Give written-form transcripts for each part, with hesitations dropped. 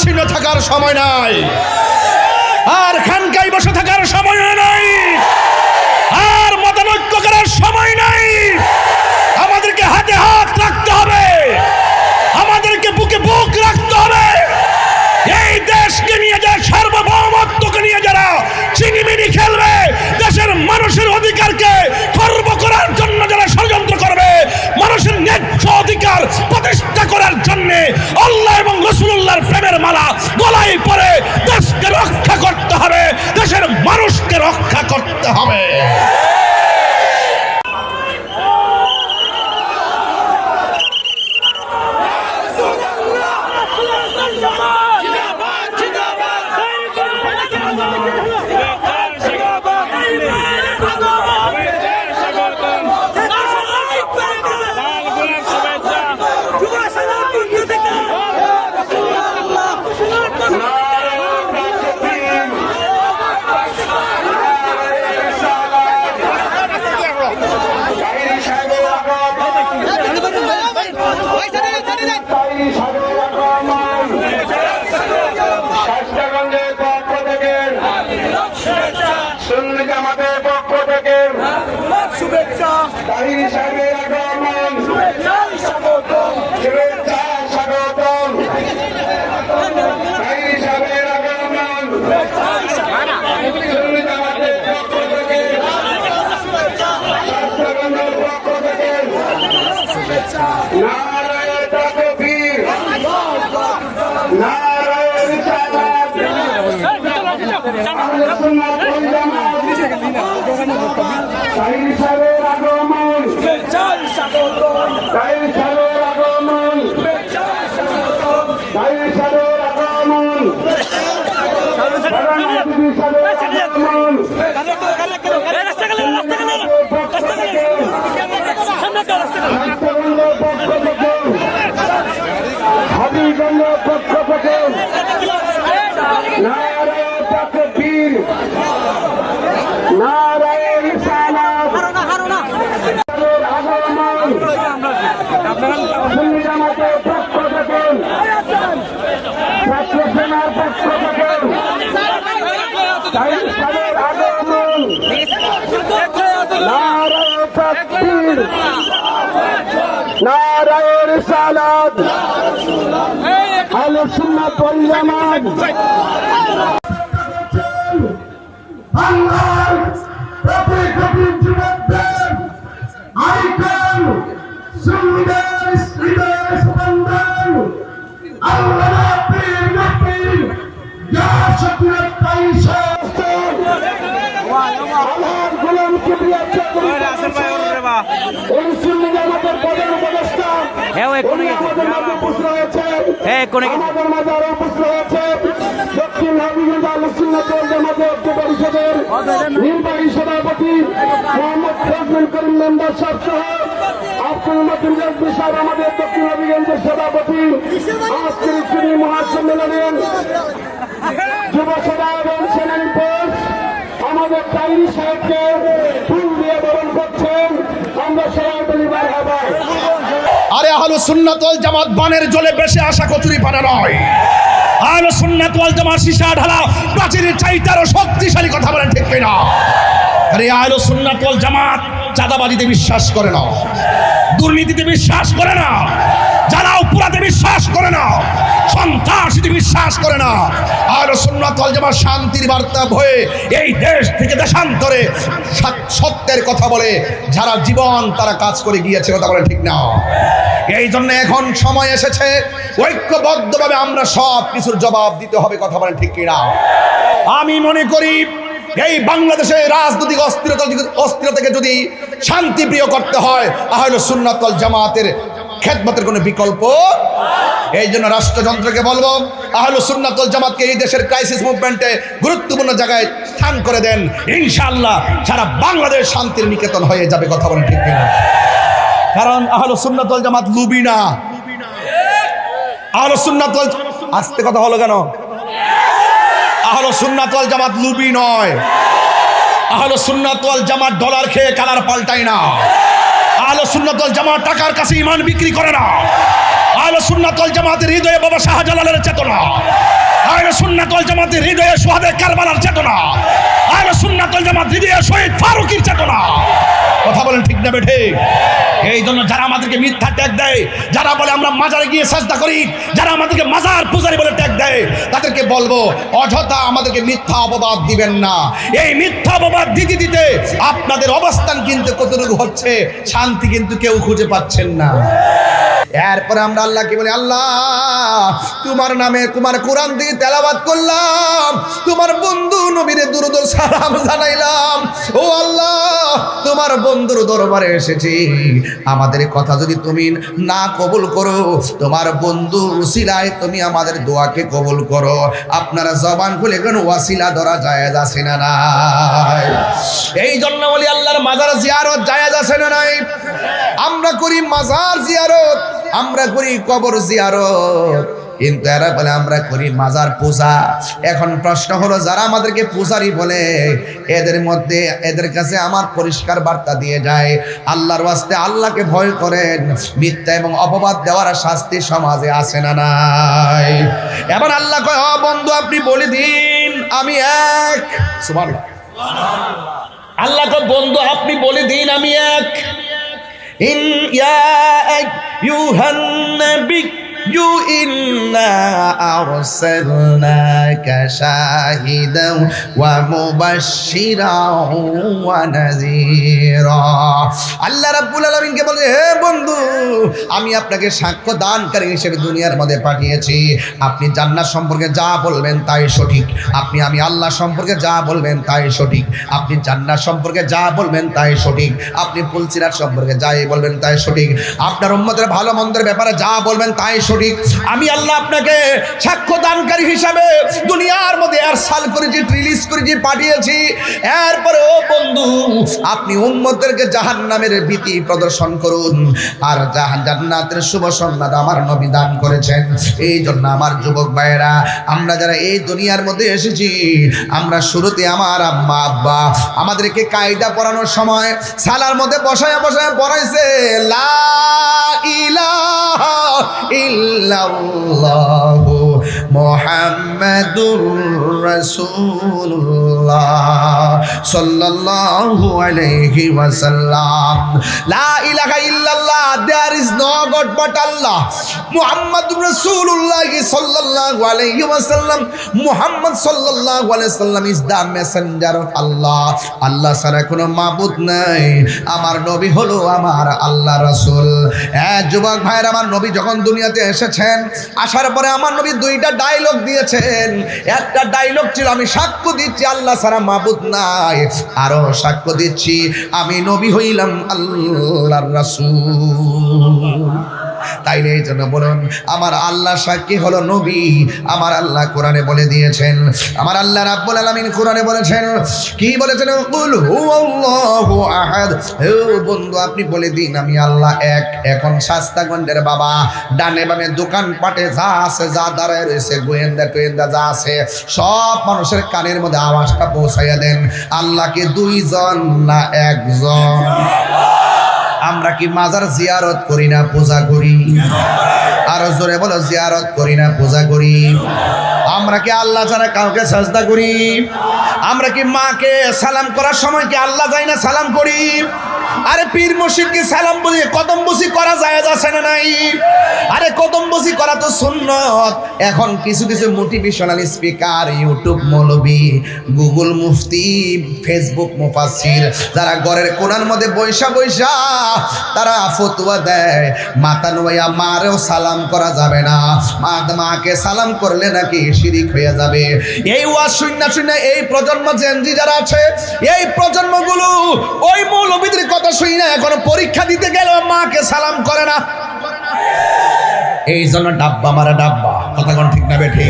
উদাসীন থাকার সময় নাই, আর খানকায় বসে থাকার সময় নাই, আর মতানৈক্য করার সময় নাই। আমাদেরকে হাতে হাত রাখতে হবে, আমাদেরকে বুকে বুক রাখতে হবে। এই দেশকে নিয়ে যারা সার্বভৌমত্বকে নিয়ে যারা চিনিমিনি খেলবে, দেশের মানুষের অধিকারকে খর্ব করার জন্য যারা ষড়যন্ত্র করবে, মানুষের ন্যায্য অধিকার প্রতিষ্ঠা করার জন্য আল্লাহ এবং রাসূলুল্লাহর প্রেমের মালা গলায় পরে দেশকে রক্ষা করতে হবে, দেশের মানুষকে রক্ষা করতে হবে। নারায়ে রিসালাত আহলে সুন্নাত ওয়াল জামাত। বাংলার প্রতি কোটি যুবকদের আইকন সুন্নাত হৃদয় স্পন্দন আল্লাহ পীর নবীর ইয়া শকুরত তাইশা আল্লাহর গোলাম কিবরিয়া চৌধুরী রাসেল ভাই ওরে বা এই সুন্নাত আমাদের পদের উপদেষ্টা আমাদের মাঝে উপস্থিত হয়েছে, আমাদের মাঝে আরো উপস্থিত হয়েছে দক্ষিণ হাবিগঞ্জ আহলে সুন্নাত ওয়াল জামাত ঐক্য পরিষদের নির্বাহী সভাপতি মোহাম্মদ ফজলুল করিম মেম্বার সাহেব সহ আব্দুল মতিন রেজভী সাহেব আমাদের দক্ষিণ হাবিগঞ্জের সভাপতি। আজকের শ্রেণী মহাসম্মেলনের যুব সভা এবং সেনানি পোস্ট আমাদের তাইরি সাহেবকে ফুল দিয়ে বরণ করছেন। আমরা সবাই বলি মারহাবা। আরে আহলুস সুন্নাত ওয়াল জামাত বানের জলে বেশি আসা কচুরি পানা নয়। আহলুস সুন্নাত ওয়াল জামাত সীসা ঢালা প্রাচীরের চাইতে আরো শক্তিশালী, কথা বলেন ঠিক কিনা? আরে আহলুস সুন্নাত ওয়াল জামাত চাঁদাবাজিতে বিশ্বাস করে না, দুর্নীতিতে বিশ্বাস করে না, জ্বালাও পোড়াতে বিশ্বাস করে না, সন্ত্রাসীতে বিশ্বাস করে না। আহলুস সুন্নাত ওয়াল জামাত শান্তির বার্তা হয়ে এই দেশ থেকে দেশান্তরে সত্যের কথা বলে যারা জীবন তারা কাজ করে গিয়েছে, কথা বলে ঠিক না? এই জন্য এখন সময় এসেছে ঐক্যবদ্ধভাবে আমরা সব কিছুর জবাব দিতে হবে, কথা বলে ঠিক কিনা? আমি মনে করি এই বাংলাদেশে রাজনৈতিক অস্থিরতাকে যদি শান্তিপ্রিয় করতে হয় আহলুস সুন্নাত ওয়াল জামাতের খেদমতের কোনো বিকল্প। এই জন্য রাষ্ট্রযন্ত্রকে বলবো আহলুস সুন্নাত ওয়াল জামাতকে এই দেশের ক্রাইসিস মুভমেন্টে গুরুত্বপূর্ণ জায়গায় স্থান করে দেন, ইনশাআল্লাহ সারা বাংলাদেশ শান্তির নিকেতন হয়ে যাবে, কথা বলেন ঠিক কিনা? কারণ আহলুস সুন্নাত ওয়াল জামাত লুবি না। আহলুস সুন্নাত ওয়াল আস্তে কথা হলো কেন? আহলুস সুন্নাত ওয়াল জামাত লুবি নয়। আহলুস সুন্নাত ওয়াল জামাত ডলার খেয়ে কালার পাল্টায় না। আহলুস সুন্নাত ওয়াল জামাত টাকার কাছে ঈমান বিক্রি করে না। আহলে সুন্নাত ওয়াল জামাতের হৃদয়ে বাবা শাহজালালের চেতনা, আহলে সুন্নাত ওয়াল জামাতের হৃদয়ে শুহাদায়ে কারবালার চেতনা, আহলে সুন্নাত ওয়াল জামাত হৃদয়ে শহীদ ফারুকীর চেতনা। কথা বলেন ঠিক না বেঠে? এই জন্য যারা আমাদেরকে মিথ্যা ট্যাগ দেয়, যারা বলে আমরা মাজারে গিয়ে সাজদা করি, যারা আমাদেরকে মাজার পূজারি বলে ট্যাগ দেয়, তাদেরকে বলবো অযথা আমাদেরকে মিথ্যা অপবাদ দিবেন না। এই মিথ্যা অপবাদ দিতে দিতে আপনাদের অবস্থান কিন্তু কতটুকু হচ্ছে, শান্তি কিন্তু কেউ খুঁজে পাচ্ছেন না। এরপরে আমরা আল্লাহকে বলি, আল্লাহ তোমার নামে তোমার কোরআন দিয়ে তেলাওয়াত করলাম, তোমার বন্ধু নবীরে দুরূদ ও সালাম জানাইলাম। ও আল্লাহ, তোমার বন্ধুর দরবারে এসেছি, আমাদের কথা যদি তুমি না কবুল করো, তোমার বন্ধু উসিলায় তুমি আমাদের দোয়াকে কবুল করো। আপনারা জবান খুলে কোন ওয়াসিলা ধরা জায়েজ আছে না নাই? এই জন্য বলি আল্লাহর মাজার জিয়ারত জায়েজ আছে না নাই? আমরা করি মাজার জিয়ারত, আমরা করি কবর জিয়ারত, কিন্তু এরা বলে আমরা করি মাজার পূজা। এখন প্রশ্ন হলো, যারা আমাদেরকে পূজারি বলে, এদের কাছে আমার পরিষ্কার বার্তা দিয়ে যায়, আল্লাহর ওয়াস্তে আল্লাহকে ভয় করেন। মিথ্যা এবং অপবাদ দেওয়ার শাস্তি সমাজে আছে না নাই? এবার আল্লাহ কয়, বন্ধু আপনি বলে দিন আমি এক। সুবহানাল্লাহ। আল্লাহ কয়, বন্ধু আপনি বলে দিন আমি এক। ইন ইয়া আইয়ুহান নবী ইন্না আরসালনাকা শাহিদাও ওয়া মুবাশশিরাও ওয়া নাযীরা। আল্লাহ রাব্বুল আলামিনকে বলে, হে বন্ধু আমি আপনাকে সাক্ষ্য দানকারী হিসেবে দুনিয়ার মধ্যে পাঠিয়েছি। আপনি জান্নাত সম্পর্কে যা বলবেন তাই সঠিক, আমি আল্লাহ সম্পর্কে যা বলবেন তাই সঠিক, আপনি জান্নাত সম্পর্কে যা বলবেন তাই সঠিক, আপনি ফুলসিরাত সম্পর্কে যাই বলবেন তাই সঠিক, আপনার উম্মতের ভালো মন্দের ব্যাপারে যা বলবেন তাই সঠিক। আমি আল্লাহ আপনাকে সাক্ষ্য দানকারী হিসাবে দুনিয়ার মধ্যে এরসাল করেছি, রিলিজ করেছি, পাঠিয়েছি। এরপরে ও বন্ধু আপনি উম্মতদেরকে জাহান্নামের ভীতি প্রদর্শন করুন, আর জান্নাতের শুভ সংবাদ আমার নবী দান করেছেন। এই জন্য আমার যুবক ভাইয়েরা, আমরা যারা এই দুনিয়ার মধ্যে এসেছি, আমরা শুরুতে আমার আম্মা আব্বা আমাদেরকে কায়দা পড়ানোর সময় সালার মধ্যে বসায় বসায় পড়াইছে, লা ইলাহা ইল্লাল্লাহু মুহাম্মাদুর রাসূলুল্লাহ সাল্লাল্লাহু আলাইহি ওয়াসাল্লাম। লা ইলাহা ইল্লাল্লাহ, there is no god but Allah, মুহাম্মাদুর রাসূলুল্লাহ সাল্লাল্লাহু আলাইহি ওয়াসাল্লাম, মুহাম্মদ সাল্লাল্লাহু আলাইহি ওয়াসাল্লাম is the messenger of Allah, আল্লাহ ছাড়া কোনো মাবুদ নাই, আমার নবী হলো আমার আল্লাহ রাসূল। যুবক ভাইরা, আমার নবী যখন দুনিয়াতে এসেছেন, আসার পরে আমার নবী দুইটা ডায়লগ দিয়েছেন। একটা ডায়লগ ছিল, আমি সাক্ষ্য দিচ্ছি আল্লাহ ছাড়া মাবুদ নাই, আরো সাক্ষ্য দিচ্ছি আমি নবী হইলাম আল্লাহর রাসূল। তাইলে এই জন্য বলুন, আমার আল্লাহ সাক্ষী হলো নবী। আমার আল্লাহ কোরআনে বলে দিয়েছেন, আমার আল্লাহ রাব্বুল আলামিন কোরআনে বলেছেন, কি বলেছেন? কুল হুয়াল্লাহু আহাদ। হে বন্ধু আপনি বলে দিন আমি আল্লাহ এক। এখন শাস্তাগঞ্জের বাবা, ডানে বামে দোকান পাটে যা আছে, যা দাঁড়ায় রয়েছে, গোয়েন্দা টোয়েন্দা যা আছে, সব মানুষের কানের মধ্যে আওয়াজটা পৌঁছাইয়া দেন, আল্লাহ কি দুইজন না একজন? আমরা কি মাজার জিয়ারত করি না পূজা করি? আরো জোরে বলো, জিয়ারত করি না পূজা করি? আমরা কি আল্লাহ ছাড়া কাউকে সাজদা করি? আমরা কি মাকে সালাম করার সময় কি আল্লাহ যাই না সালাম করি? আরে পীর মুর্শিদকে সালাম বলি, কদম বসি করা জায়েজ আছে না নাই? আরে কদম বসি করা তো সুন্নত। এখন কিছু কিছু মোটিভেশনাল স্পিকার, ইউটিউব মৌলবী, গুগল মুফতি, ফেসবুক মুফাসসির, যারা ঘরের কোণার মধ্যে বৈশা বৈশা তারা ফতোয়া দেয়, মাথা নোয়া মারেও সালাম করা যাবে না, মাকে সালাম করলে নাকি শিরিক হয়ে যাবে। এই ওয়াজ শুননা শুননা এই প্রজন্ম জেনজি যারা আছে, এই প্রজন্মগুলো ওই মৌলবীদের কথা শুনি না, এখন পরীক্ষা দিতে গেলেও মাকে সালাম করে না। এই জন্য ডাব্বা মারা ডাব্বা, কথা কোন ঠিক না বেঠি?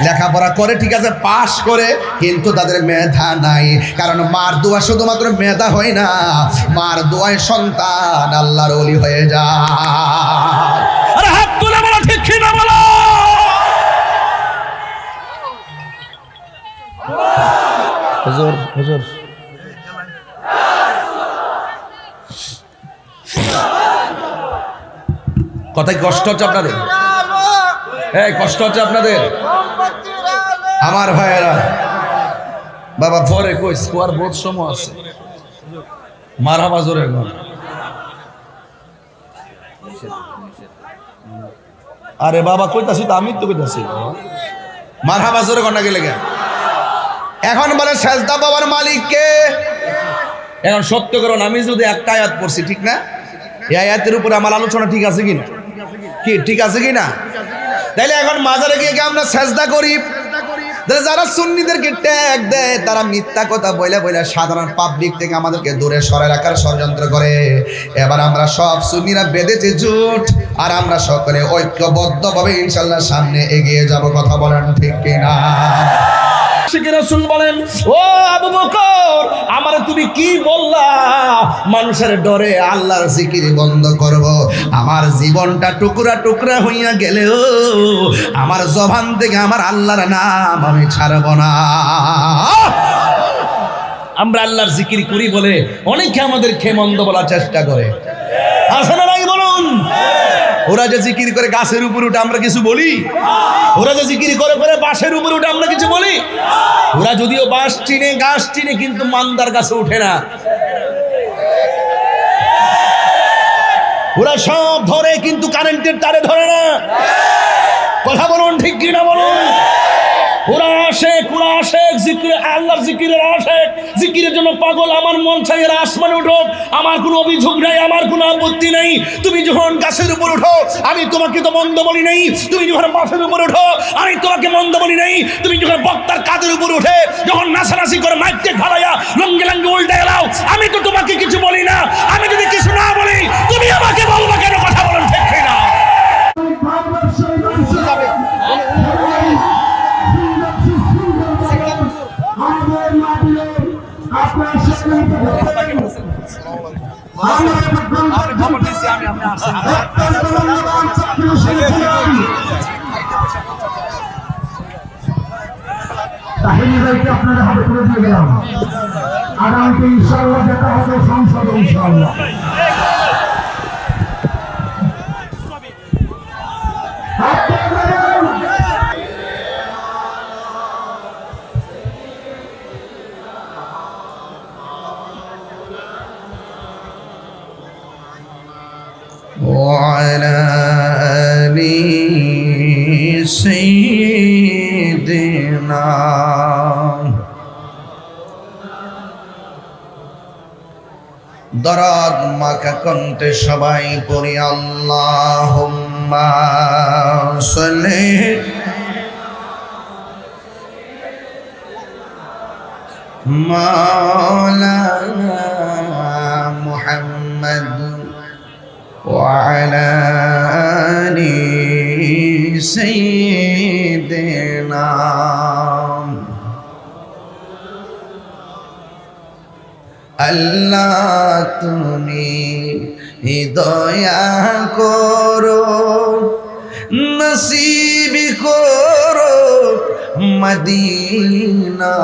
লেখাপড়া করে ঠিক আছে, পাশ করে, কিন্তু তাদের মেধা নাই। কারণ মার দোয়া শুধুমাত্র মেধা হয় না, মার দোয়ায় সন্তান আল্লাহর ওলি হয়ে যায়। আরে হাত তুলে বলো ঠিক কি না বলো? হুজুর হুজুর কথায় কষ্ট হচ্ছে আপনাদের? এই কষ্ট হচ্ছে আপনাদের? আমার ভাইয়েরা বাবা পরে কই স্কোয়ার বোধ সময় আছে মারহাবা জোরে গো। আরে বাবা কইতাছি তো, আমি তো কইতাছি মারহাবা জোরে কন্যা গেলে গে। এখন বলে সেজদা বাবার মালিক কে? এখন সত্য করুন, আমি যদি একটা আয়াত পড়ছি ঠিক না, এই আয়াতের উপরে আমার আলোচনা ঠিক আছে কিনা? কি ঠিক আছে কিনা? তাইলে এখন মাজারে গিয়ে আমরা সেজদা করি, যারা সুন্নিদেরকে ট্যাগ দেয় তারা মিথ্যা কথা বইলা বইলা সাধারণ পাবলিক থেকে আমাদেরকে দূরে সরাই রাখার ষড়যন্ত্র করে। এবার আমরা সব সুন্নিরা বেঁধেছি জোট, আর আমরা সকলে ঐক্যবদ্ধভাবে ইনশাল্লাহ সামনে এগিয়ে যাব। কথা বলেন ঠিক কিনা? রাসূল বলেন, ও আবু বকর, আমারে তুমি কি বললা মানুষের ডরে আল্লাহর জিকির বন্ধ করব? আমার জীবনটা টুকরা টুকরা হইয়া গেলেও আমার জবান থেকে আমার আল্লাহর নাম আমি ছাড়ব না। আমরা আল্লাহর জিকির করি বলে অনেকে আমাদের খেমন্দ বলার চেষ্টা করে, আছে না নাই বলুন? ওরা যে জিকির করে গাছের উপর উঠে আমরা কিছু বলি? ওরা যে জিকির করে করে বাঁশের উপর উঠে আমরা কিছু বলি? ওরা যদিও বাঁশ চিনে গাছ চিনে কিন্তু মান্দার গাছে উঠে না। ওরা সব ধরে কিন্তু কারেন্টের তারে ধরে না। কথা বলুন ঠিক কিনা বলুন? ওরা আশেক, ওরা আশেক, জিকির আল্লাহর জিকিরের আশেক, জিকিরের জন্য পাগল। আমার মন চাই এরা আসমানে উঠো, আমার কোনো অভিযোগ নাই, আমার কোনো আপত্তি নেই। তুমি যখন গাছের উপর উঠো আমি তোমাকে তো মন্দ বলি নাই, তুমি যখন বাসের উপর উঠো আমি তোমাকে মন্দ বলি নাই, তুমি যখন বক্তার কাঁধের উপর উঠে যখন নাচানাচি করে মাইকতে ঢালাইয়া লঙ্গে লঙ্গে উল্টে গেলাও আমি তো তোমাকে কিছু বলি না। আমি যদি কিছু না বলি তুমি আমাকে বলবা কেন? কথা বলেন ঠিক কিনা? আপনারা হাতে করে দিয়ে গেলাম। আগামীতে ইনশাআল্লাহ দেখা হবে সংসদে ইনশাআল্লাহ। وعلى آل سيدنا দরদ মাখা কণ্ঠে সবাই পড়ি আল্লাহুম্মা সাল্লি মাওলানা মুহাম্মদ وعلى آل سيدنا আল্লাহ তুমি দয়া করো নসিব করো মদিনা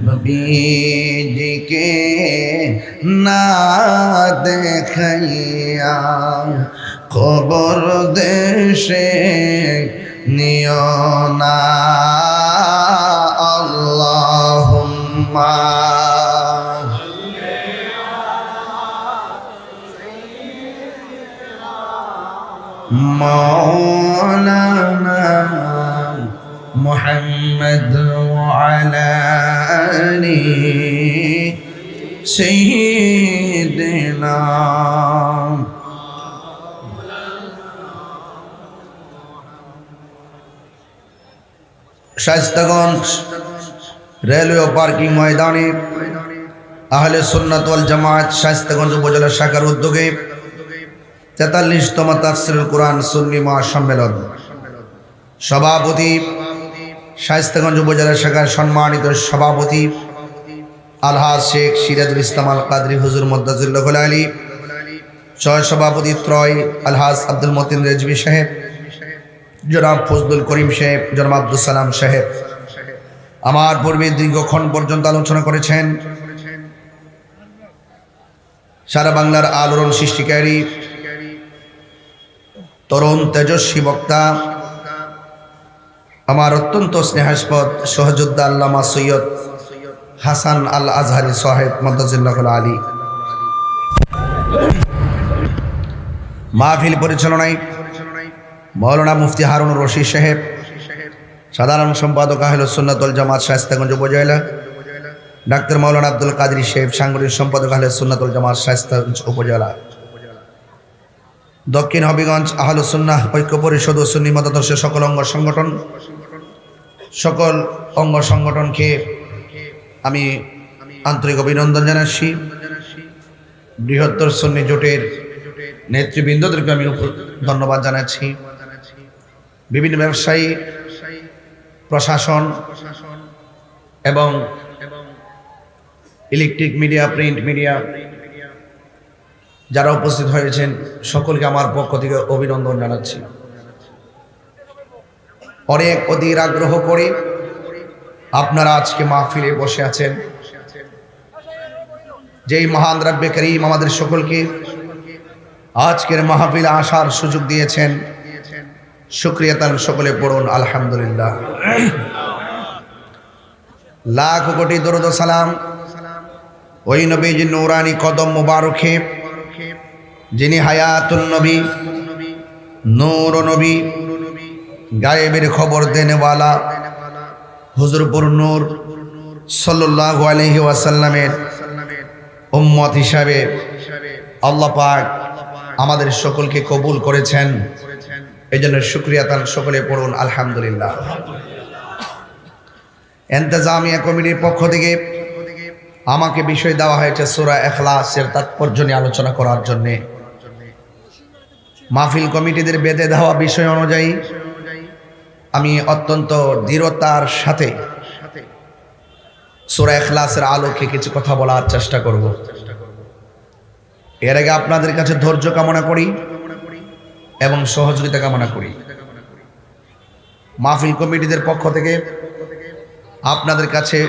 নবীজিকে না দেখাইয়া কবর দেশে নিও না আল্লাহুম্মা মাওলানা মুহাম্মদ ওয়ালা আলি সাইয়্যিদিনা শায়েস্তাগঞ্জ রেলওয়ে পার্কিং ময়দানে আহলে সুন্নাত ওয়াল জামাত শায়েস্তাগঞ্জ উপজেলা শাখার উদ্যোগে 43তম তাফসীরুল কুরআন সুন্নি মহাসম্মেলন সভাপতি শায়েস্তাগঞ্জ উপজেলা শাখার সম্মানিত সভাপতি আলহাজ শেখ সিরাজুল ইসলাম আল কাদরি হুজুর মদ্দাজুল্লাহ আলী, সহ সভাপতি ত্রয় আলহাজ আব্দুল মতিন রেজভী সাহেব, জনাব ফজলুল করিম সাহেব, জনাব আব্দুল সালাম সাহেব আমার পূর্বে দীর্ঘক্ষণ পর্যন্ত আলোচনা করেছেন। সারা বাংলার আলোড়ন সৃষ্টিকারী তরুণ তেজস্বী বক্তা, আমার অত্যন্ত স্নেহাস্পদ সহযোদ্ধা আল্লামা সৈয়দ হাসান আল আজহারি সাহেব মদ্দাজিল্লাহুল আলী মাহফিল পরিচালনায় মৌলানা মুফতি হারুনুর রশিদ সাহেব, সাধারণ সম্পাদক আহলুস সুন্নাত ওয়াল জামাত শায়েস্তাগঞ্জ উপজেলা, ডাক্তার মৌলানা আব্দুল কাদের সাহেব, সাংগঠনিক সম্পাদক আহলুস সুন্নাত ওয়াল জামাত শায়েস্তাগঞ্জ উপজেলা, দক্ষিণ হবিগঞ্জ আহলুস সুন্নাহ ঐক্য পরিষদ ও সুন্নি মতাদর্শের সকল অঙ্গ সংগঠনকে আমি আন্তরিক অভিনন্দন জানাচ্ছি। বৃহত্তর সুন্নি জোটের নেতৃবৃন্দদেরকে আমি ধন্যবাদ জানাচ্ছি। বিভিন্ন ব্যবসায়ী, প্রশাসন এবং ইলেকট্রিক মিডিয়া, প্রিন্ট মিডিয়া যারা উপস্থিত হয়েছেন সকলকে আমার পক্ষ থেকে অভিনন্দন জানাচ্ছি। অনেক অধীর আগ্রহ করে আপনারা আজকে মাহফিলে বসে আছেন। যেই মহান রব্বে করিম আমাদের সকলকে আজকের মাহফিলে আসার সুযোগ দিয়েছেন, শুকরিয়া তার সকলে পড়ুন আলহামদুলিল্লাহ। লাখ কোটি দরুদ ও সালাম ওই নবীজি নূরানি কদম মুবারকে, যিনি হায়াতুল নবী, নূর নবী, গায়েবের খবর দেনেওয়ালা হুজুরপুর নূর সাল্লাল্লাহু আলাইহি ওয়াসাল্লামের উম্মত হিসাবে আল্লাহ পাক আমাদের সকলকে কবুল করেছেন। এই জন্য শুকরিয়া তার সকলে পড়ুন আলহামদুলিল্লাহ। ইন্তেজামিয়া কমিটির পক্ষ থেকে আমাকে বিষয় দেওয়া হয়েছে সূরা ইখলাসের তাৎপর্য নিয়ে আলোচনা করার জন্য। মাহফিল কমিটিদের বেঁধে দেওয়া বিষয় অনুযায়ী আমি অত্যন্ত দৃঢ়তার সাথে সূরা ইখলাসের আলোকে কিছু কথা বলার চেষ্টা করব। এর আগে আপনাদের কাছে ধৈর্য কামনা করি এবং সহযোগিতা কামনা করি। মাহফিল কমিটিদের পক্ষ থেকে আপনাদের কাছে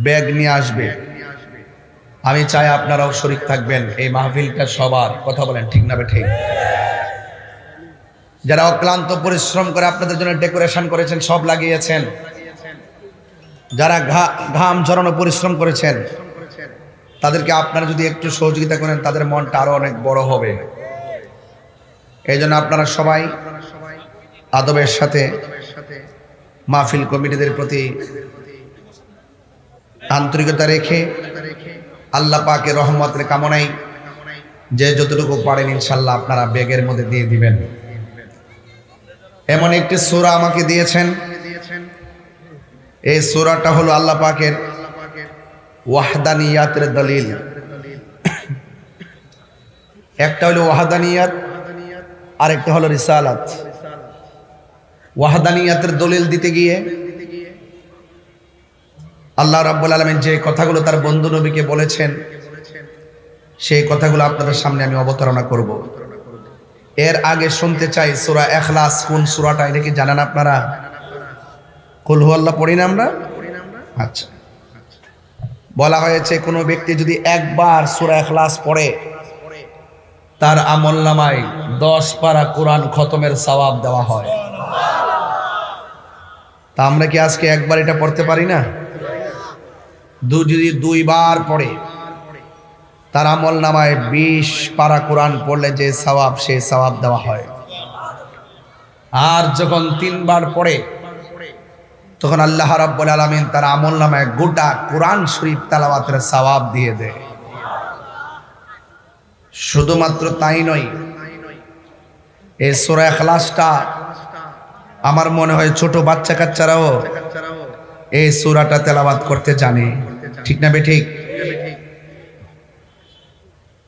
ব্যাগ নিয়ে আসবে। আমি চাই আপনারাও শরীক থাকবেন। এই মাহফিলটা সবার, কথা বলেন ঠিক না ঠিক? যারা অক্লান্ত পরিশ্রম করে আপনাদের জন্য ডেকোরেশন করেছেন, সব লাগিয়েছেন, যারা ঘাম ঝরানো পরিশ্রম করেছেন, তাদেরকে আপনারা যদি একটু সহযোগিতা করেন তাদের মনটা আরো অনেক বড় হবে। এই জন্য আপনারা সবাই আদবের সাথে মাহফিল কমিটিদের প্রতি আন্তরিকতা রেখে আল্লাহ পাকের রহমতের কামনায় যে যতটুকু পারেন ইনশাল্লাহ আপনারা ব্যাগের মধ্যে দিয়ে দিবেন। এমন একটি সূরা আমাকে দিয়েছেন, এই সূরাটা হলো আল্লাহ পাকের ওয়াহদানিয়াতের দলিল। একটা হলো ওয়াহদানিয়াত, আর একটা হলো রিসালাত। ওয়াহদানিয়াতের দলিল দিতে গিয়ে আল্লাহ রাব্বুল আলামিন যে কথাগুলো তার বন্ধু নবীকে বলেছেন, সেই কথাগুলো আপনাদের সামনে আমি অবতারণা করব। এর আগে শুনতে চাই সূরা ইখলাস কোন সূরাটা, এটা কি জানেন আপনারা? কুল হুয়াল্লাহ পড়ি না আমরা? আচ্ছা, বলা হয়েছে কোনো ব্যক্তি যদি একবার সূরা ইখলাস পড়ে তার আমলনামায় 10 পারা কোরআন খতমের সওয়াব দেওয়া হয়। তা আমরা কি আজকে একবার এটা পড়তে পারি না? যদি 2 বার পড়ে তার আমলনামায় 20 পারা কোরআন পড়লে যে সওয়াব, সেই সওয়াব দেওয়া হয়। আর যখন 3 বার পড়ে তখন আল্লাহ রাব্বুল আলামিন তার আমলনামায় গোটা কোরআন শরীফ তেলাওয়াতের সওয়াব দিয়ে দেয়। শুধুমাত্র তাই নয়, এই সূরা ইখলাসটা আমার মনে হয় ছোট বাচ্চা কাচ্চারাও এই সূরাটা তেলাওয়াত করতে জানে, ঠিক না বেঠিক?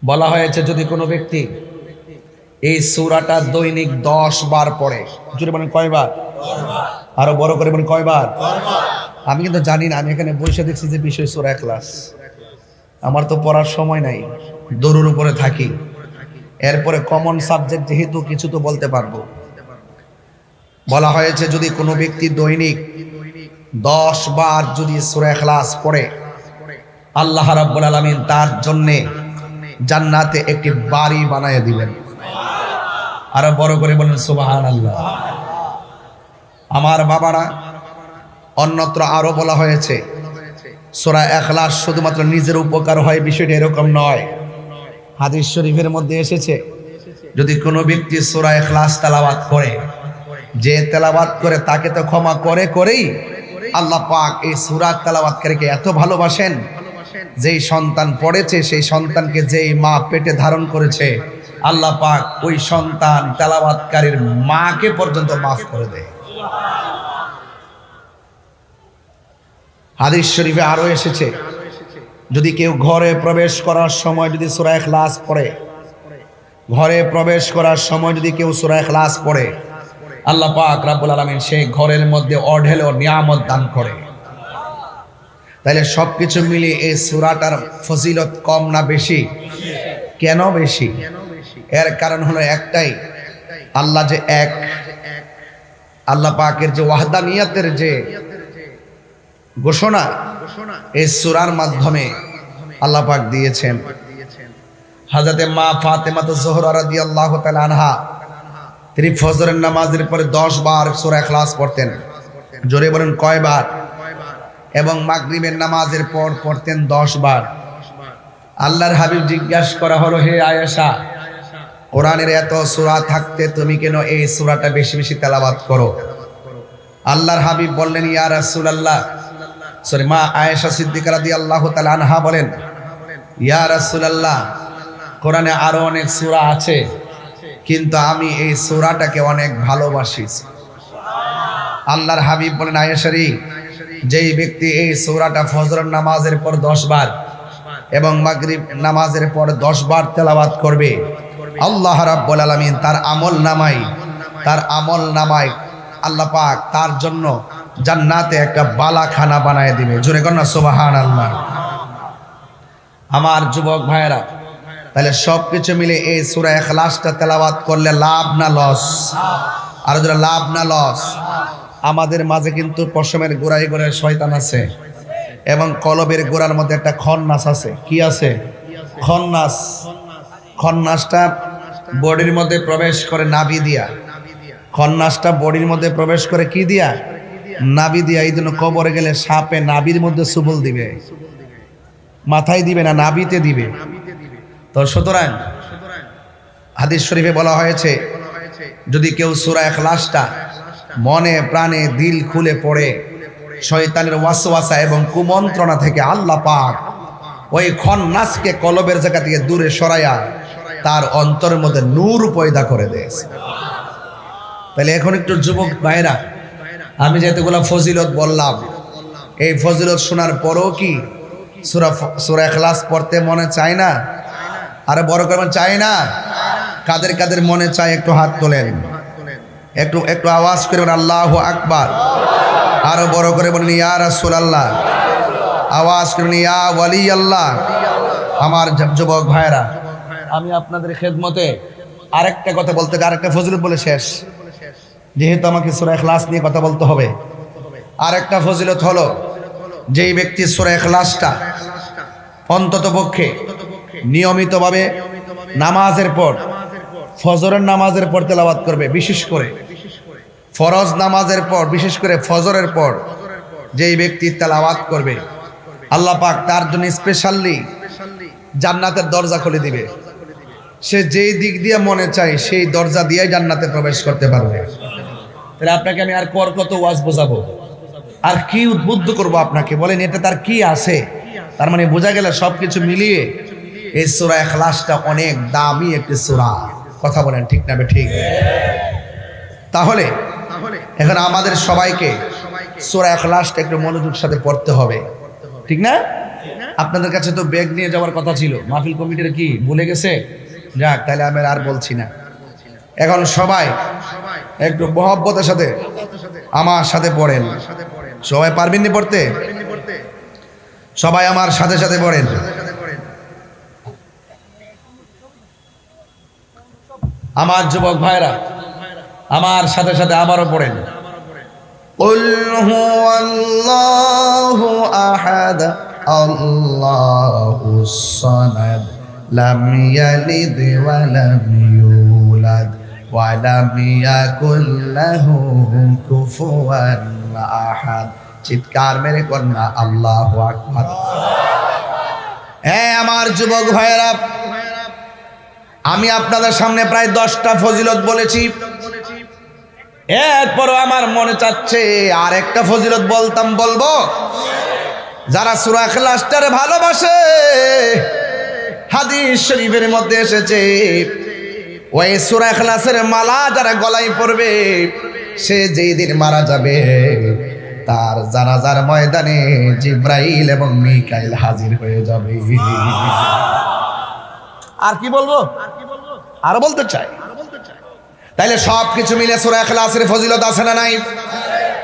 বলা হয়েছে যদি কোনো ব্যক্তি এই সূরাটা দৈনিক 10 বার পড়ে, জুড়ে বলেন কয়বার? আরো বড় করে বলেন কয়বার? আমি কিন্তু জানি না, আমি এখানে বসে দেখছি যে বিষয় সূরা ইখলাস, আমার তো পড়ার সময় নাই, দৌড়ের উপরে থাকি। এরপরে কমন সাবজেক্ট যেহেতু কিছু তো বলতে পারবো। বলা হয়েছে যদি কোনো ব্যক্তি দৈনিক 10 বার যদি সূরা ইখলাস পড়ে, আল্লাহ রাব্বুল আলামিন তার জন্যে জান্নাতে একটি বাড়ি বানায় দিবেন। আরো বড় করে বলেন সুবহানাল্লাহ। আমার বাবারা, অন্যত্র আরো বলা হয়েছে সূরা ইখলাস শুধুমাত্র নিজের উপকার হয়, বিষয়টা এরকম নয়। হাদিস শরীফের মধ্যে এসেছে যদি কোনো ব্যক্তি সূরা ইখলাস তেলাওয়াত করে, যে তেলাওয়াত করে তাকে তো ক্ষমা করেই আল্লাহ পাক এই সূরা তেলাওয়াতকারীকে এত ভালোবাসেন, যেই সন্তান পড়েছে সেই সন্তানকে যেই মা পেটে ধারণ করেছে আল্লাহ পাক ওই সন্তান তেলাওয়াতকারীর মাকে পর্যন্ত মাফ করে দেয়। হাদিস শরীফে আরো এসেছে যদি কেউ ঘরে প্রবেশ করার সময় যদি সূরা ইখলাস পড়ে, ঘরে প্রবেশ করার সময় যদি কেউ সূরা ইখলাস পড়ে, আল্লাহ পাক রব্বুল আলামিন সেই ঘরের মধ্যে অঢেল নিয়ামত দান করে। তাহলে সবকিছু মিলিয়ে এই সূরাটার ফজিলত কম না বেশি? কেন বেশি? এর কারণ হলো একটাই, আল্লাহ যে এক, আল্লাহ পাকের যে ওয়াহদানিয়তের যে ঘোষণা এই সূরার মাধ্যমে আল্লাহ পাক দিয়েছেন। হযরতে মা ফাতেমা জোহরা রাদিয়াল্লাহু তাআলা আনহা তিনি ফজরের নামাজের পরে 10 বার সূরা ইখলাস পড়তেন। জোরে বলেন কয়বার? এবং মাগরিবের নামাজের পর পড়তেন 10 বার। আল্লাহর হাবিব জিজ্ঞাসা করা হলো, হে আয়েশা, কোরআনের এত সূরা থাকতে তুমি কেন এই সূরাটা বেশি বেশি তেলাওয়াত করো? আল্লাহর হাবিব বললেন, ইয়া রাসূলুল্লাহ, মা আয়েশা সিদ্দিকা রাদিয়াল্লাহু তাআলা আনহা বলেন, ইয়া রাসূলুল্লাহ, কোরআনে আরো অনেক সূরা আছে কিন্তু আমি এই সূরাটাকে অনেক ভালোবাসি। আল্লাহর হাবিব বলেন, আয়েশা রে, যেই ব্যক্তি এই সূরাটা ফজরের নামাজের পর 10 বার এবং মাগরিব নামাজের পর 10 বার তেলাওয়াত করবে, আল্লাহ রাব্বুল আলামিন তার আমল নামায় আল্লাহ পাক তার জন্য জান্নাতে একটা বালাখানা বানায় দিবে। জোরে কর না সুবহানাল্লাহ। আমার যুবক ভাইয়েরা, তাহলে সবকিছু মিলে এই সূরা ইখলাসটা তেলাওয়াত করলে লাভ না লস? আর যারা লাভ না লস? আমাদের মাঝে কিন্তু পশমের গোড়ায় গোড়ায় শয়তান আছে এবং কলবের গোড়ার মধ্যে একটা খন্নাস আছে। কি আছে? খন্নাস। খন্নাসটা বডির মধ্যে প্রবেশ করে নাভি দিয়া। খন্নাসটা বডির মধ্যে প্রবেশ করে কি দিয়া? নাভি দিয়া। এই জন্য কবরে গেলে সাপে নাভির মধ্যে সুবল দিবে, মাথায় দিবে না, নাভিতে দিবে। তো সুতরাং হাদিস শরীফে বলা হয়েছে যদি কেউ সূরা ইখলাসটা মনে প্রাণে দিল খুলে পড়ে, শয়তানের ওয়াসওয়াসা এবং কুমন্ত্রণা থেকে আল্লাহ পাক ওই খন্নাসকে কলবের জায়গা থেকে দূরে সরাইয়া তার অন্তরের মধ্যে নূর পয়দা করে দেয়। তাহলে এখন একটু যুবক ভাইরা, আমি যেহেতুগুলো ফজিলত বললাম, এই ফজিলত শোনার পরও কি সূরা ইখলাস পড়তে মনে চায় না? আরে বড় করে চায় না? কাদের কাদের মনে চায় একটু হাত তোলেন, একটু আওয়াজ করে বলেন আল্লাহু আকবার। আরো বড় করে বলেন ইয়া রাসূলুল্লাহ। আওয়াজ করে বলেন ইয়া ওয়ালি আল্লাহ। আমার যুবক ভাইরা, আমি আপনাদের খেদমতে আরেকটা কথা বলতে, আরেকটা ফজিলত বলে শেষ, যেহেতু আমাকে সূরা ইখলাস নিয়ে কথা বলতে হবে। আরেকটা ফজিলত হলো যেই ব্যক্তি সূরা ইখলাসটা অন্তত পক্ষে নিয়মিতভাবে নামাজের পর, ফজরের নামাজের পর তেলাওয়াত করবে, বিশেষ করে ফরজ নামাজের পর, বিশেষ করে ফজরের পর যেই ব্যক্তি তেলাওয়াত করবে, আল্লাহ পাক তার জন্য স্পেশালি জান্নাতের দরজা খুলে দিবে। সে যেই দিক দিয়ে মনে চায় সেই দরজা দিয়ে জান্নাতে প্রবেশ করতে পারবে। তাহলে আপনাকে আমি আর কত ওয়াজ বোঝাবো, আর কি উদ্বুদ্ধ করবো আপনাকে? বলেন এটা তার কি আছে? তার মানে বোঝা গেল সবকিছু মিলিয়ে এই সূরা ইখলাসটা অনেক দামি একটি সূরা। কথা বলেন ঠিক না? ঠিক। তাহলে এখন আমাদের সবাইকে সূরা ইখলাসটা একটু মনোযোগের সাথে পড়তে হবে, ঠিক না? আপনাদের কাছে তো ব্যাগ নিয়ে যাওয়ার কথা ছিল, মাহফিল কমিটির কি ভুলে গেছে? যাক, তাহলে আমি আর বলছি না। এখন সবাই একটু মহব্বতের সাথে আমার সাথে পড়েন। সবাই পারবেন নি পড়তে? সবাই আমার সাথে সাথে পড়েন। আমার যুবক ভাইরা আমার সাথে সাথে আবারও পড়েন। قل هو الله أحد الله الصمد লাম ইয়ালিদ ওয়া লাম ইউলাদ ওয়া লাম ইয়াকুল লাহু কুফুয়ান আহাদ। চিৎকার মেরে কন্যা আল্লাহু আকবার। হ্যাঁ আমার যুবক ভাইয়েরা, আমি আপনাদের সামনে প্রায় 10টা ফজিলত বলেছি, এরপরও আমার মনে চাচ্ছে আর একটা ফজিলত বলবো। যারা সূরা ইখলাসটারে ভালোবাসে, হাদিস শরীফের মধ্যে এসেছে ওই সূরা ইখলাসের মালা যারা গলায় পরবে, সে যেই দিন মারা যাবে তার জানাজার ময়দানে জিব্রাইল এবং মিকাইল হাজির হয়ে যাবে। আর কি বলবো, আর বলতে চাই। তাইলে সব কিছু মিলে সূরা ইখলাসের ফজিলত আছে না নাই?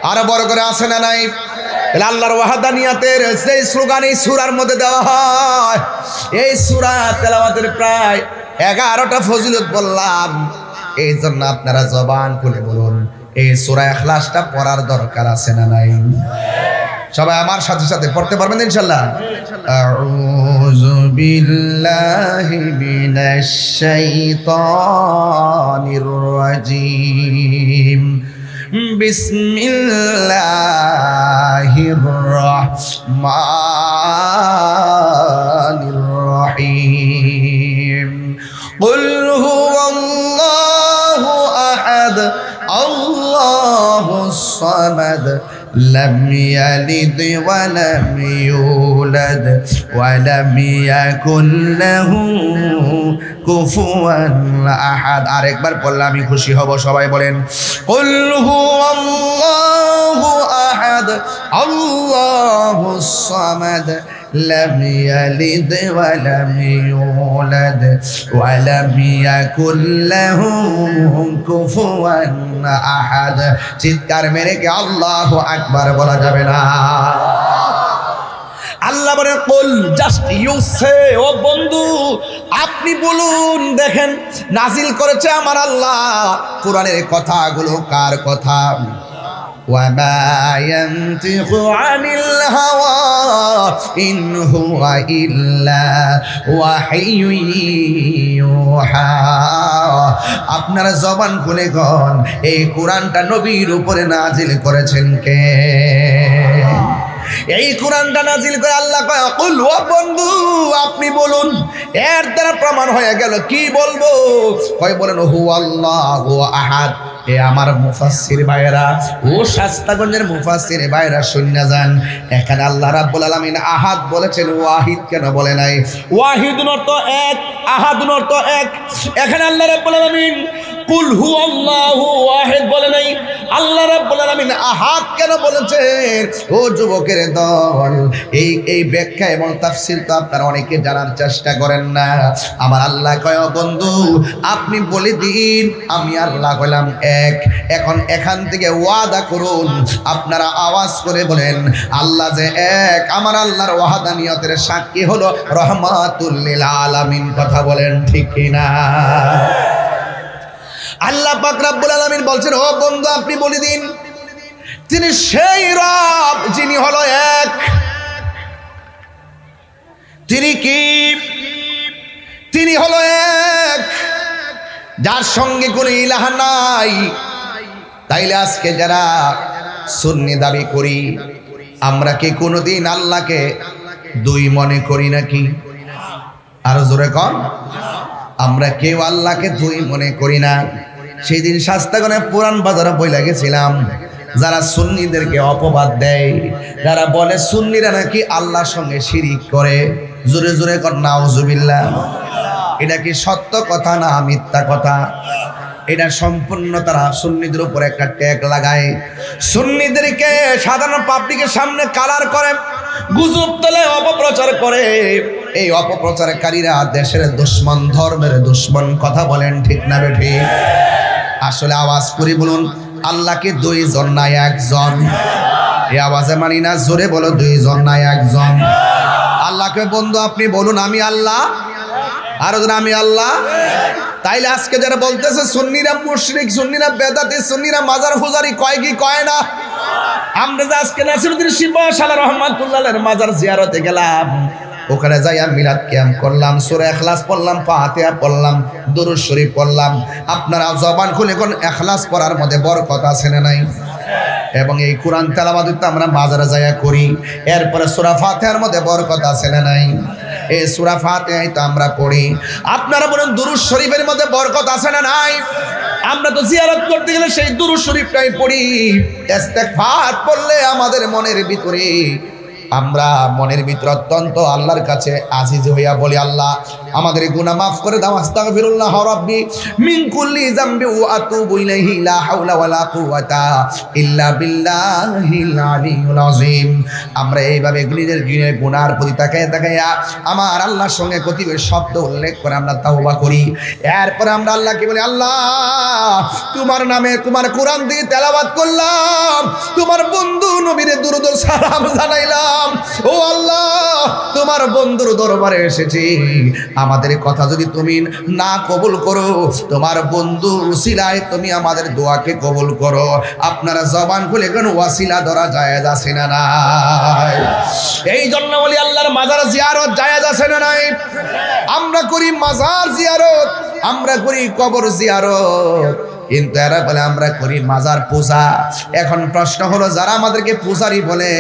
আরো বড় করে আছে না নাই? তাহলে আল্লাহর ওয়াহদানিয়াতের যে স্লোগান এই সূরার মধ্যে দেওয়া হয়, এই সূরা তেলাওয়াতের প্রায় 11টা ফজিলত বললাম। এই জন্য আপনারা জবান খুলে বলুন, এই সূরা ইখলাসটা পড়ার দরকার আছে না নাই? সবাই আমার সাথে সাথে পড়তে পারবেন ইনশাআল্লাহ? আউযু বিল্লাহি মিনাশ শাইতানির রাজীম। বিসমিল্লাহির রাহমানির রহিম। কুল হুয়াল্লাহু আহাদ আল্লাহুস সামাদ লাম ইয়ালিদ ওয়া লাম ইউলাদ ওয়া লাম ইয়াকুল লাহু কুফুয়ান আহাদ। আরেকবার পড়লে আমি খুশি হব, সবাই বলেন কুল হুয়াল্লাহু আহাদ আল্লাহুস সামাদ লাম ইয়ালিদ ওয়া লাম ইউলাদ ওয়া লাম ইয়াকুল লাহু কুফুয়ান আহাদ। চিৎকার মেরে কি আল্লাহু আকবার বলা যাবে না? আল্লাহ বলে কুল, জাস্ট ইউ সে, ও বন্ধু আপনি বলুন। দেখেন নাজিল করেছে আমার আল্লাহ। কোরআনের কথাগুলো কার কথা? ওয়ামা ইয়ানতিকু আনিল হাওয়া ইন হুয়া ইল্লা ওয়াহিয়ুন ইউহা। আপনারা জবান খুলে কোন এই কোরআনটা নবীর উপরে নাজিল করেছেন কে? এই কোরআনটা নাজিল করে আল্লাহ কয় কুল, ও বন্ধু আপনি বলুন। এর দ্বারা প্রমাণ হয়ে গেল, কি বলবো? কয় বলেন হুয়াল্লাহু আহাদ। এ আমার মুফাসসির ভাইরা ও শাস্তাগঞ্জের মুফাসসির ভাইরা শুনে যান, এখানে আল্লাহ রাব্বুল আলামিন আহাদ বলেছেন, ওয়াহিদ কেন বলে নাই? ওয়াহিদুন অর্থ এক, আহাদুন অর্থ এক। এখানে আল্লাহ রাব্বুল আলামিন কুল হুয়াল্লাহু ওয়াহিদ বলে নাই, আল্লাহ রাব্বুল আলামিন আহাদ কেন বলেছেন? ও যুবকের দল, এই ব্যাখ্যা এবং তাফসীর তো আপনারা অনেকে জানার চেষ্টা করেন না। আমার আল্লাহ কয় বন্ধু আপনি বলে দিন আমি আল্লাহ কইলাম এক। এখন এখান থেকে ওয়াদা করুন, আপনারা আওয়াজ করে বলেন আল্লাহ যে এক। আমার আল্লাহর ওয়াহদানিয়তের সাক্ষী হলো রহমাতুল লিল আলামিন। কথা বলেন ঠিক কিনা? আল্লাহ পাক রব্বুল আলামিন বলছেন ও বন্ধু আপনি বলে দিন তিনি সেই রব যিনি হলো এক। তিনি কি? তিনি হলো এক, যার সঙ্গে কোনো ইলাহ নাই। তাইলে আজকে যারা সুন্নি দাবি করি, আমরা কি কোনোদিন আল্লাহকে দুই মনে করি নাকি? আরো জোরে কর, আমরা কেউ আল্লাহকে দুই মনে করি না। সেই দিন শাস্তাগণে পুরান বাজারে বইলা গেছিলাম, যারা সুন্নিদেরকে অপবাদ দেয়, যারা বলে সুন্নিরা নাকি আল্লাহর সঙ্গে শিরিক করে, জোরে জোরে কর নাউজুবিল্লাহ। এটা কি সত্য কথা না মিথ্যা কথা? এটা সম্পূর্ণ তারা সুন্নিদের উপর একটা ট্যাগ লাগায়, সুন্নিদেরকে সাধারণ পাবলিকের সামনে কালার করে, গুজব তোলে, অপপ্রচার করে। এই অপপ্রচারকারীরা দেশের দুশ্মন, ধর্মের দুশ্মন। কথা বলেন ঠিক না বেঠি? আসলে আওয়াজ করে বলুন আল্লাহকে দুইজন না একজন? এই আওয়াজে মানি না, জোরে বলো দুইজন না একজন? আল্লাহকে বন্ধু আপনি বলুন আমি আল্লাহ, আর আমি আল্লাহ। তাইলে আজকে যারা বলতেছে সুন্নিরা মুশরিক, সুন্নিরা বেদাতি, সুন্নিরা মাজার ফুজারি, কয় কি কয় না? আমরা যে আজকে নাসিরউদ্দিন শিবশালা রহমাতুল্লাহের মাজার জিয়ারতে গেলাম, ওখানে যাইয়া মিলাদ কিয়াম করলাম, সূরা ইখলাস পড়লাম, ফাতিহা পড়লাম, দুরূদ শরীফ পড়লাম। আপনারা জবান খুলে কোন ইখলাস পড়ার মধ্যে বরকত আছে না নাই? এবং এই কোরআন তেলাওয়াত তো আমরা মাজারে যাইয়া করি, এরপরে সূরা ফাতিহার মধ্যে বরকত আছে না নাই? এই সূরা ফাতিহাই তো আমরা পড়ি। আপনারা বলেন দুরূদ শরীফের মধ্যে বরকত আছে না নাই? আমরা তো জিয়ারত করতে গেলে সেই দুরূদ শরীফটাই পড়ি। ইস্তেগফার পড়লে আমাদের মনের ভিতরে, আমরা মনের ভিতর অত্যন্ত আল্লাহর কাছে আজিজ হইয়া বলি, আল্লাহ আমাদের গুনাহ মাফ করে দাও, আস্তাগফিরুল্লাহ রাব্বি মিন কুল্লি যামবি ওয়া আতুবু ইলাইহি, লা হাওলা ওয়ালা কুওয়াতা ইল্লা বিল্লাহিল আলিয়্যিল আযীম। আমরা এইভাবে নিজের গুনাহর প্রতি তাকাইয়া আমার আল্লাহর সঙ্গে কতিপয় শব্দ উল্লেখ করে আমরা তাওবা করি। এরপর আমরা আল্লাহকে বলি, আল্লাহ তোমার নামে তোমার কোরআন দিয়ে তেলাওয়াত করলাম, তোমার বন্ধু নবীর দুরূদ ও সালাম জানাইলাম। ও আল্লাহ, তোমার বন্ধুর দরবারে এসেছি, আমাদের কথা যদি তুমি না কবুল করো, তোমার বন্ধু উসিলায় তুমি আমাদের দোয়াকে কবুল করো। আপনারা জবান খুলে কোন ওয়াসিলা ধরা জায়েজ আছে না নাই? এই জন্য বলি আল্লাহর মাজার জিয়ারত জায়েজ আছে না নাই? আমরা করি মাজার জিয়ারত, আমরা করি কবর জিয়ারত, কিন্তু এরা বলে আমরা করি মাজার পূজা। এখন প্রশ্ন হলো, যারা আমাদেরকে পূজারি বলে,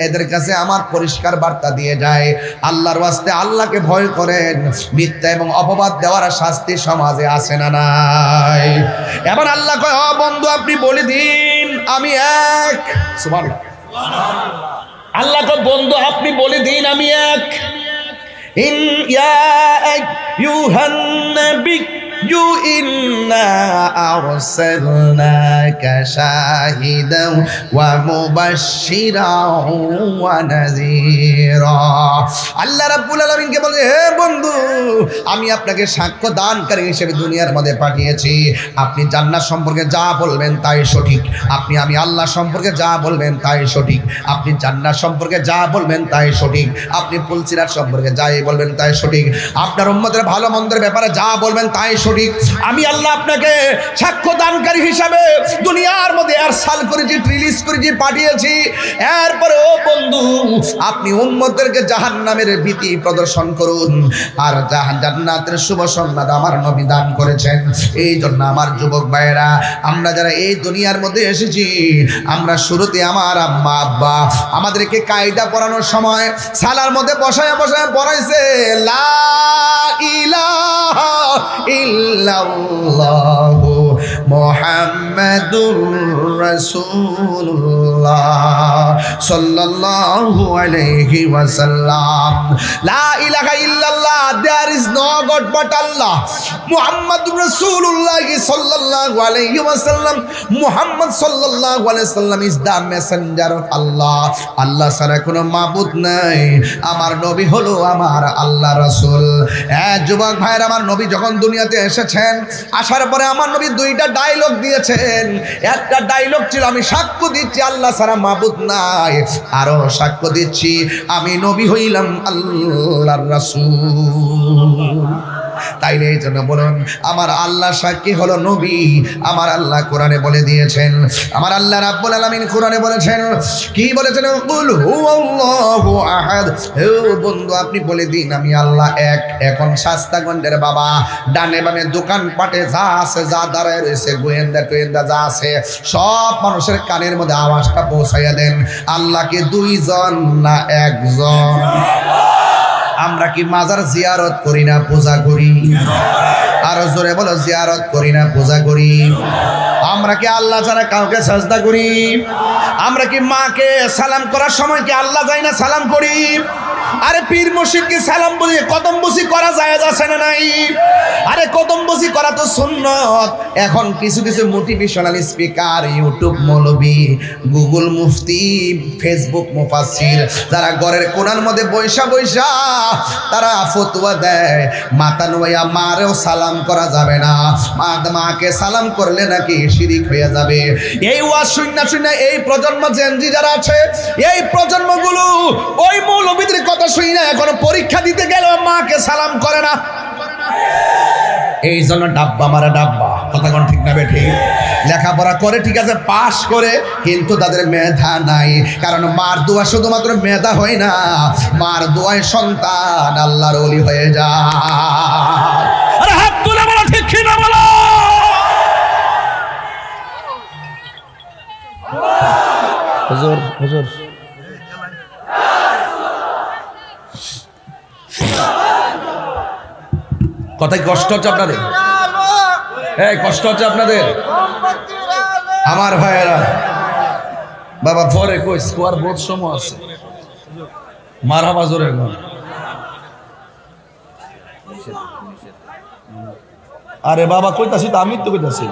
এদের কাছে আমার পরিষ্কার বার্তা দিয়ে যায়, আল্লাহর ওয়াস্তে আল্লাহকে ভয় করেন। মিথ্যা এবং অপবাদ দেওয়ার শাস্তি সমাজে আছে না নাই? এবার আল্লাহ কয়, ও বন্ধু আপনি বলে দিন আমি এক। সুবহানাল্লাহ। আল্লাহ কয়, বন্ধু আপনি বলে দিন আমি এক। ইন ইয়া আইয়ুহান নাবী ইন্না আরসালনাকা শাহিদাও ওয়া মুবাশশিরাও ওয়া নাযীরা। আল্লাহ রাব্বুল আলামিনকে বলে, হে বন্ধু আমি আপনাকে সাক্ষ্য দানকারী হিসেবে দুনিয়ার মধ্যে পাঠিয়েছি। আপনি জান্নাত সম্পর্কে যা বলবেন তাই সঠিক, আমি আল্লাহ সম্পর্কে যা বলবেন তাই সঠিক, আপনি জান্নাত সম্পর্কে যা বলবেন তাই সঠিক, আপনি ফুলসিরাত সম্পর্কে যাই বলবেন তাই সঠিক, আপনার উম্মতের ভালো মন্দের ব্যাপারে যা বলবেন তাই সঠিক। আমি আল্লাহ আপনাকে সাক্ষ্য দানকারী হিসাবে দুনিয়ার মধ্যে আরসাল করেছি, রিলিজ করেছি, পাঠিয়েছি। এরপরে ও বন্ধু আপনি উম্মতদেরকে জাহান্নামের ভীতি প্রদর্শন করুন, আর জান্নাতের শুভ সংবাদ আমার নবী দান করেছেন। এই জন্য আমার যুবক ভাইয়েরা, আমরা যারা এই দুনিয়ার মধ্যে এসেছি, আমরা শুরুতে আমার আম্মা আব্বা আমাদেরকে কায়দা পড়ানোর সময় সালার মধ্যে বসায় পড়াইছে, লা ইলাহা ইল্লাল্লাহু মুহাম্মাদুর রাসূলুল্লাহ সাল্লাল্লাহু আলাইহি ওয়াসাল্লাম। লা ইলাহা ইল্লাল্লাহ, there is no god but Allah, মুহাম্মাদুর রাসূলুল্লাহ সাল্লাল্লাহু আলাইহি ওয়াসাল্লাম, মুহাম্মদ সাল্লাল্লাহু আলাইহি ওয়াসাল্লাম is the messenger of Allah, আল্লাহ ছাড়া কোনো মাবুদ নাই, আমার নবী হলো আমার আল্লাহ রাসূল। যুবক ভাইরা, আমার নবী যখন দুনিয়াতে এসেছেন, আসার পরে আমার নবী দুইটা ডায়লগ দিয়েছেন। একটা ডায়লগ ছিল, আমি সাক্ষ্য দিচ্ছি আল্লাহ ছাড়া মাবুদ নাই, আরো সাক্ষ্য দিচ্ছি আমি নবী হইলাম আল্লাহর রাসূল। তাইলে এই জন্য বলুন, আমার আল্লাহ সাক্ষী হলো নবী। আমার আল্লাহ কোরআনে বলে দিয়েছেন, আমার আল্লাহ রাব্বুল আলামিন কোরআনে বলেছেন, কি বলেছেন? কুল হুয়াল্লাহু আহাদ। হে বন্ধু আপনি বলে দিন আমি আল্লাহ এক। এখন শাস্তাগঞ্জের বাবা, ডানে বামে দোকান পাটে যা আছে, যা দাঁড়ায় রয়েছে, গোয়েন্দা টোয়েন্দা যা আছে, সব মানুষের কানের মধ্যে আওয়াজটা পৌঁছাইয়া দেন, আল্লাহকে দুইজন না একজন? আমরা কি মাজার জিয়ারত করি না পূজা করি? আরো জোরে বলো, জিয়ারত করি না পূজা করি? আমরা কি আল্লাহ ছাড়া কাউকে সাজদা করি? আমরা কি মাকে সালাম করার সময় কি আল্লাহ যাই না সালাম করি? আরে পীর মুর্শিদকে সালাম বলি, কদম বসি করা জায়েজ আছে না নাই? আরে কদম বসি করা তো সুন্নত। এখন কিছু মোটিভেশনাল স্পিকার, ইউটিউব মৌলবী, গুগল মুফতি, ফেসবুক মুফাসসির, যারা ঘরের কোণার মধ্যে বৈশা তারা ফতোয়া দেয়, মাথা নোয়া মারেও সালাম করা যাবে না, মাকে সালাম করলে নাকি শিরিক হয়ে যাবে। এই ওয়াজ শুনে এই প্রজন্ম জেনজি যারা আছে, এই প্রজন্মগুলো ওই মৌলবীদের কথা শুনি না, এখন পরীক্ষা দিতে গেলেও মাকে সালাম করে না। এই জন্য ডাব্বা মারা ডাব্বা, কথা কোন ঠিক না বেঠি? লেখাপড়া করে ঠিক আছে, পাশ করে, কিন্তু তাদের মেধা নাই। কারণ মার দোয়া শুধুমাত্র মেধা হয় না, মার দোয়ায় সন্তান আল্লাহর ওলি হয়ে যায়। আরে হাত তুলে বলো ঠিক কি না বলো। হুজুর হুজুর কথায় কষ্ট হচ্ছে আপনাদের? এই কষ্ট হচ্ছে আপনাদের? আমার ভাইয়েরা, বাবা পরে কই স্কোয়ার বোধ সময় আছে, মারহাবা জোরে না। আরে বাবা কইতাছি তো, আমি তো কইতাছি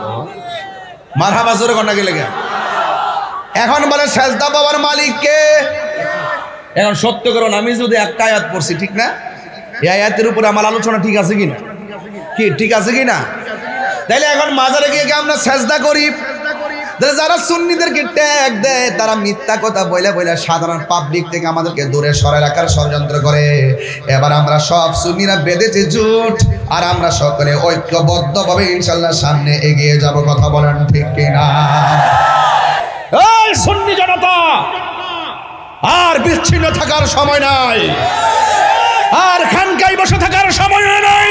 মারহাবা জোরে কন্যা গেলে গে। এখন বলে সেজদা বাবার মালিক কে? এখন সত্য করুন, আমি যদি একটা আয়াত পড়ছি, ঠিক না? এই আয়াতের উপরে আমার আলোচনা ঠিক আছে কিনা? কি ঠিক আছে কিনা? তাইলে এখন মাজারে গিয়ে আমরা সেজদা করি। যারা সুন্নিদেরকে ট্যাগ দেয়, তারা মিথ্যা কথা বইলা বইলা সাধারণ পাবলিক থেকে আমাদেরকে দূরে সরায় রাখার ষড়যন্ত্র করে। এবার আমরা সব সুন্নিরা বেঁধেছি জোট, আর আমরা সকলে ঐক্যবদ্ধভাবে ইনশাল্লাহ সামনে এগিয়ে যাব। কথা বলেন ঠিক কিনা? এই সুন্নি জনতা, আর বিচ্ছিন্ন থাকার সময় নাই, আর খানকায় বসে থাকার সময় নাই।